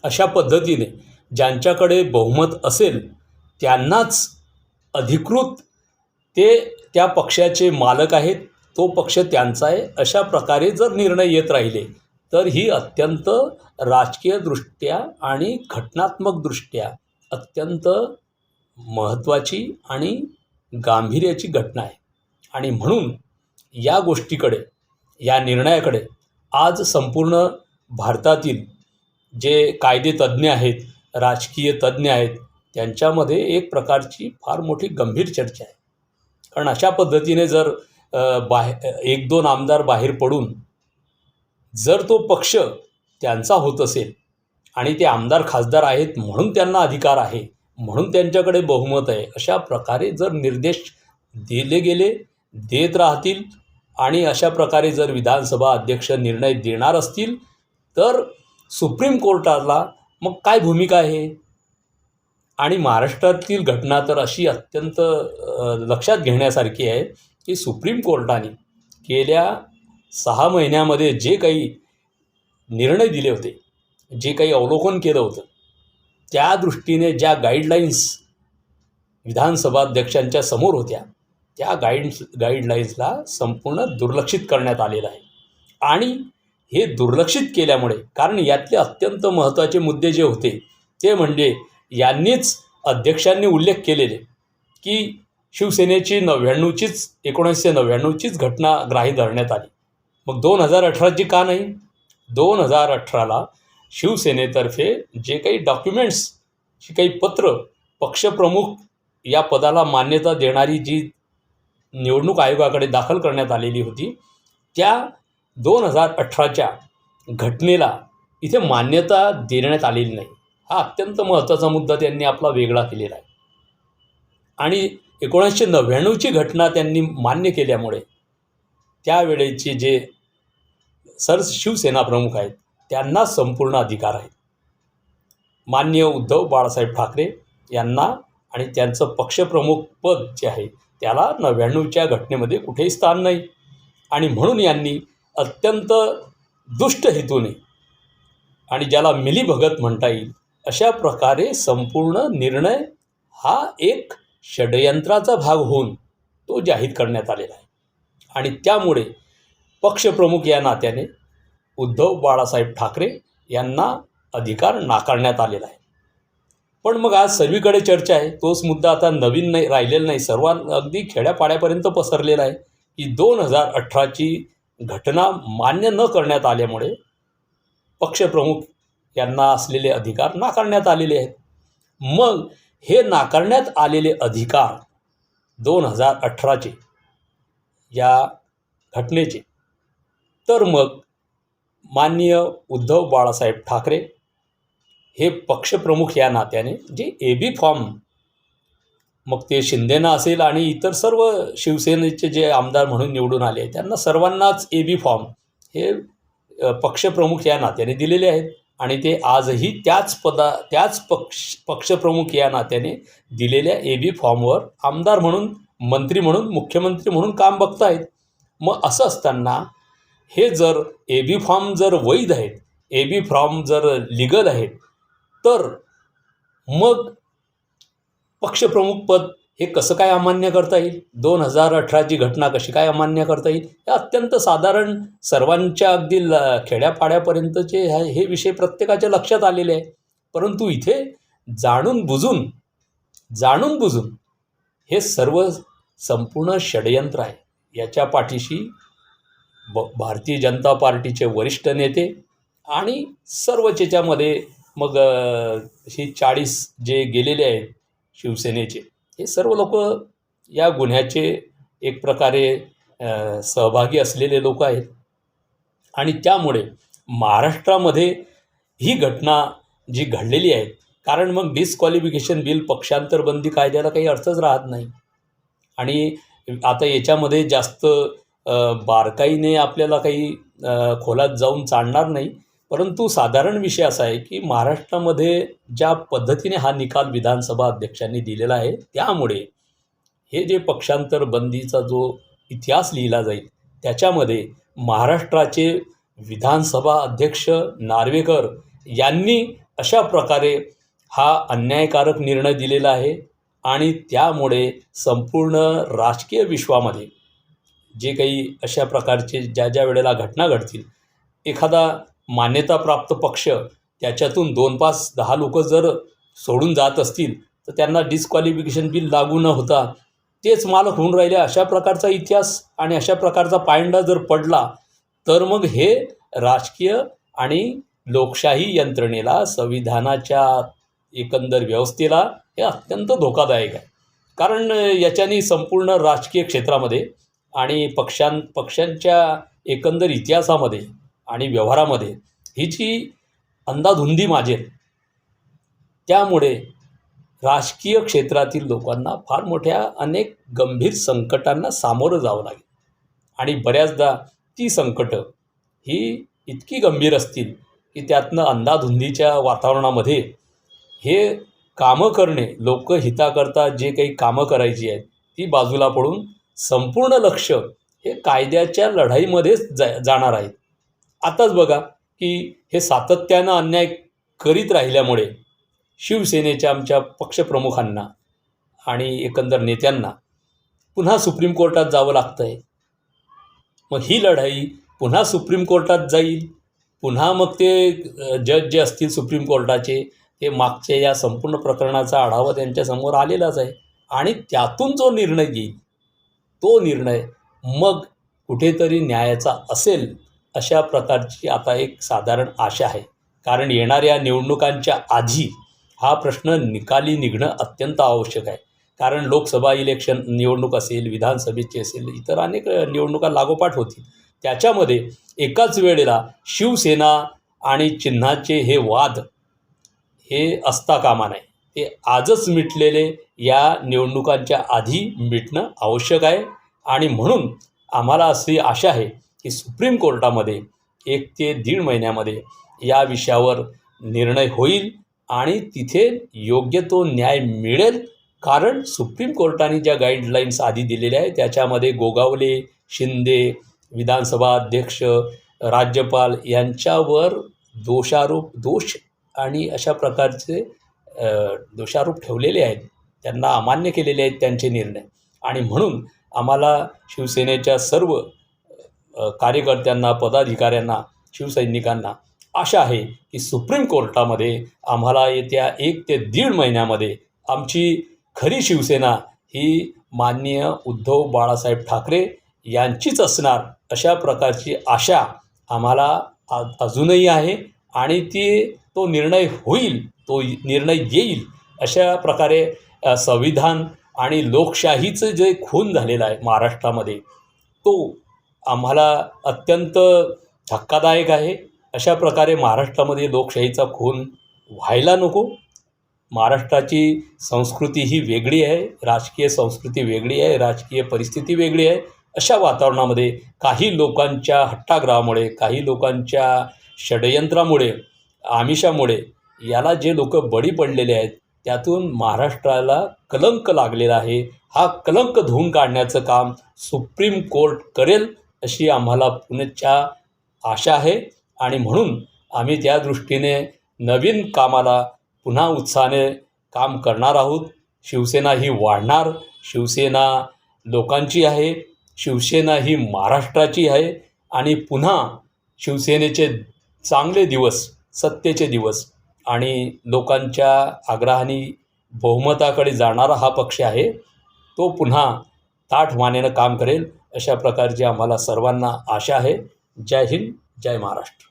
अशा पद्धतीने ज्यांच्याकडे बहुमत असेल त्यांनाच अधिकृत ते त्या पक्षाचे मालक आहेत, तो पक्ष त्यांचा आहे, अशा प्रकारे जर निर्णय येत राहिले तर ही अत्यंत राजकीयदृष्ट्या आणि घटनात्मकदृष्ट्या अत्यंत महत्त्वाची आणि गांभीर्याची घटना आहे. आणि म्हणून या गोष्टीकडे, या निर्णयाकडे आज संपूर्ण भारतातील जे कायदेतज्ञ आहेत, राजकीय तज्ज्ञ आहेत, त्यांच्यामध्ये एक प्रकारची फार मोठी गंभीर चर्चा आहे. कारण अशा पद्धतीने जर एक दोन आमदार बाहेर पडून जर तो पक्ष त्यांचा होत असेल आणि ते आमदार खासदार आहेत म्हणून त्यांना अधिकार आहे, म्हणून त्यांच्याकडे बहुमत आहे, अशा प्रकारे जर निर्देश दिले गेले, देत राहतील आणि अशा प्रकारे जर विधानसभा अध्यक्ष निर्णय देणार असतील तर सुप्रीम कोर्टाला मग काय भूमिका आहे. आणि महाराष्ट्रातील घटना तर अशी अत्यंत लक्षात घेण्यासारखी आहे की सुप्रीम कोर्टाने गेल्या 6 महिन्यामध्ये जे काही निर्णय दिले होते, जे काही अवलोकन केलं होतं, त्या दृष्टीने ज्या गाईडलाईन्स विधानसभा अध्यक्षांच्या समोर होत्या त्या गाईडलाईन्सला संपूर्ण दुर्लक्षित करण्यात आलेलं आहे. आणि हे दुर्लक्षित केल्यामुळे, कारण यातले अत्यंत महत्त्वाचे मुद्दे जे होते ते म्हणजे यांनीच अध्यक्षांनी उल्लेख केलेले की शिवसेनेची 1999चीच घटना ग्राह्य धरण्यात आली. मग 2018ची का नाही? 2018ला शिवसेनेतर्फे जे काही डॉक्युमेंट्स, जी काही पत्र पक्षप्रमुख या पदाला मान्यता देणारी जी निवडणूक आयोगाकडे दाखल करण्यात आलेली होती, त्या 2018च्या घटनेला इथे मान्यता देण्यात आलेली नाही. हा अत्यंत महत्त्वाचा मुद्दा त्यांनी आपला वेगळा केलेला आहे. आणि 1999ची घटना त्यांनी मान्य केल्यामुळे त्यावेळेचे जे शिवसेना प्रमुख आहेत त्यांना संपूर्ण अधिकार आहेत. माननीय उद्धव बाळासाहेब ठाकरे यांना आणि त्यांचं पक्षप्रमुख पद जे आहे त्याला 99च्या घटनेमध्ये कुठेही स्थान नाही. आणि म्हणून यांनी अत्यंत दुष्ट हेतूने आणि ज्याला मिलीभगत म्हणता येईल अशा प्रकारे संपूर्ण निर्णय हा एक षडयंत्राचा भाग होऊन तो जाहीर करण्यात आलेला आहे. आणि त्यामुळे पक्षप्रमुख या नात्याने उद्धव बाळासाहेब ठाकरे यांना अधिकार नाकारण्यात आलेला आहे. पण मग आज सर्वीकडे चर्चा आहे, तोच मुद्दा आता नवीन नाही राहिलेला नाही, अगदी खेड्यापाड्यापर्यंत पसरलेला आहे की 2018ची घटना मान्य न करण्यात आल्यामुळे पक्षप्रमुख यांना असलेले अधिकार नाकारण्यात आलेले आहेत. मग हे नाकारण्यात आलेले अधिकार 2018चे या घटनेचे, तर मग माननीय उद्धव बाळासाहेब ठाकरे हे पक्षप्रमुख या नात्याने जे AB फॉर्म, मग ते शिंदेना असेल आणि इतर सर्व शिवसेनेचे जे आमदार म्हणून निवडून आले त्यांना सर्वांनाच AB फॉर्म हे पक्षप्रमुख या नात्याने दिलेले आहेत. आणि ते आजही त्याच पक्षप्रमुख या नात्याने दिलेल्या AB फॉर्मवर आमदार म्हणून, मंत्री म्हणून, मुख्यमंत्री म्हणून काम बघत आहेत. मग असं असताना हे जर AB फॉर्म जर वैध आहेत, AB फॉर्म जर लिगल आहेत, तर मग पक्षप्रमुख पद हे कसं काय अमान्य करता येईल? 2018ची घटना कशी काय अमान्य करता येईल? हे अत्यंत साधारण सर्वांच्या अगदी खेड्यापाड्यापर्यंतचे हे विषय प्रत्येकाच्या लक्षात आलेले आहे. परंतु इथे जाणून बुजून हे सर्व संपूर्ण षडयंत्र आहे. याच्या पाठीशी भारतीय जनता पार्टीचे वरिष्ठ नेते आणि सर्वच याच्यामध्ये मग ही 40 जे गेलेले आहेत शिवसेनेचे, हे सर्व लोक या गुन्ह्याचे एक प्रकारे सहभागी असलेले लोक आहेत. आणि त्यामुळे महाराष्ट्रामध्ये ही घटना जी घडलेली आहे, कारण मग डिस्क्वालिफिकेशन बिल, पक्षांतरबंदी कायद्याला काही अर्थच राहत नाही. आणि आता याच्यामध्ये जास्त बारकाईने आपल्याला काही खोलात जाऊन चालणार नाही, परंतु साधारण विषय असा आहे की महाराष्ट्रामध्ये ज्या पद्धतीने हा निकाल विधानसभा अध्यक्षांनी दिलेला आहे, त्यामुळे हे जे पक्षांतर बंदीचा जो इतिहास लिहिला जाईल त्याच्यामध्ये महाराष्ट्राचे विधानसभा अध्यक्ष नार्वेकर यांनी अशा प्रकारे हा अन्यायकारक निर्णय दिलेला आहे. आणि त्यामुळे संपूर्ण राजकीय विश्वामध्ये जे काही अशा प्रकारचे ज्या ज्या वेळेला घटना घडतील, एखादा मान्यताप्राप्त पक्ष त्याच्यातून 2-5-10 लोक जर सोडून जात असतील तर त्यांना डिस्क्वालिफिकेशन बिल लागू न होता तेच मालक होऊन राहिले, अशा प्रकारचा इतिहास आणि अशा प्रकारचा पायंडा जर पडला तर मग हे राजकीय आणि लोकशाही यंत्रणेला, संविधानाच्या एकंदर व्यवस्थेला हे अत्यंत धोकादायक आहे. कारण याच्याने संपूर्ण राजकीय क्षेत्रामध्ये आणि पक्षांच्या एकंदर इतिहासामध्ये आणि व्यवहारामध्ये ही जी अंधाधुंदी माजेल, त्यामुळे राजकीय क्षेत्रातील लोकांना फार मोठ्या अनेक गंभीर संकटांना सामोरं जावं लागेल. आणि बऱ्याचदा ती संकटं ही इतकी गंभीर असतील की त्यातनं अंधाधुंदीच्या वातावरणामध्ये हे कामं करणे, लोकहिताकरता जे काही कामं करायची आहेत ती बाजूला पडून संपूर्ण लक्ष हे कायद्याच्या लढाईमध्येच जाणार आहेत. आताच बघा की हे सातत्यानं अन्याय करीत राहिल्यामुळे शिवसेनेच्या आमच्या पक्षप्रमुखांना आणि एकंदर नेत्यांना पुन्हा सुप्रीम कोर्टात जावं लागतं आहे. मग ही लढाई पुन्हा सुप्रीम कोर्टात जाईल. पुन्हा मग ते जज जे असतील सुप्रीम कोर्टाचे ते मागच्या या संपूर्ण प्रकरणाचा आढावा त्यांच्यासमोर आलेलाच आहे. आणि त्यातून जो निर्णय येईल तो निर्णय मग कुठेतरी न्यायाचा असेल, अशा प्रकारची आता एक साधारण आशा आहे. कारण येणाऱ्या निवडणुकांच्या आधी हा प्रश्न निकाली निघणं अत्यंत आवश्यक आहे. कारण लोकसभा इलेक्शन निवडणूक असेल, विधानसभेची असेल, इतर अनेक निवडणुका लागोपाठ होतील. त्याच्यामध्ये एकाच वेळेला शिवसेना आणि चिन्हाचे हे वाद हे असता कामा नये. ते आजच मिटलेले या निवडणुकांच्या आधी मिटणं आवश्यक आहे. आणि म्हणून आम्हाला अशी आशा आहे की सुप्रीम कोर्टामध्ये 1 ते 1.5 महिन्यामध्ये या विषयावर निर्णय होईल आणि तिथे योग्य तो न्याय मिळेल. कारण सुप्रीम कोर्टाने ज्या गाईडलाईन्स आधी दिलेल्या आहेत त्याच्यामध्ये गोगावले, शिंदे, विधानसभा अध्यक्ष, राज्यपाल यांच्यावर दोष आणि अशा प्रकारचे दोषारोप ठेवलेले आहेत. त्यांना अमान्य केलेले आहेत त्यांचे निर्णय. आणि म्हणून आम्हाला शिवसेनेच्या सर्व कार्यकर्त्यांना, पदाधिकाऱ्यांना, शिवसैनिकांना आशा आहे की सुप्रीम कोर्टामध्ये आम्हाला येत्या 1 ते 1.5 महिन्यामध्ये आमची खरी शिवसेना ही माननीय उद्धव बाळासाहेब ठाकरे यांचीच असणार, अशा प्रकारची आशा आम्हाला अजूनही आहे. आणि तो निर्णय होईल, तो निर्णय येईल. अशा प्रकारे संविधान आणि लोकशाहीचं जे खून झालेलं आहे महाराष्ट्रामध्ये तो आम्हाला अत्यंत धक्कादायक आहे. अशा प्रकारे महाराष्ट्रामध्ये लोकशाहीचा खून व्हायला नको. महाराष्ट्राची संस्कृती ही वेगळी आहे, राजकीय संस्कृती वेगळी आहे, राजकीय परिस्थिती वेगळी आहे. अशा वातावरणामध्ये काही लोकांच्या हट्टाग्रहामुळे, काही लोकांच्या षडयंत्रामुळे, आमिषामुळे याला जे लोक बळी पडलेले आहेत त्यातून महाराष्ट्राला कलंक लागलेला आहे. हा कलंक धुवून काढण्याचं काम सुप्रीम कोर्ट करेल अशी आम्हाला पुण्याच्या आशा आहे. आणि म्हणून आम्ही त्या दृष्टीने नवीन कामाला पुन्हा उत्साहाने काम करणार आहोत. शिवसेना ही वाढणार. शिवसेना लोकांची आहे, शिवसेना ही महाराष्ट्राची आहे. आणि पुन्हा शिवसेनेचे चांगले दिवस, सत्तेचे दिवस आणि लोकांच्या आग्रहाने बहुमताकडे जाणारा हा पक्ष आहे, तो पुन्हा ताठ मानेनं काम करेल अशा प्रकारची आम्हाला सर्वांना आशा आहे. जय हिंद, जय महाराष्ट्र.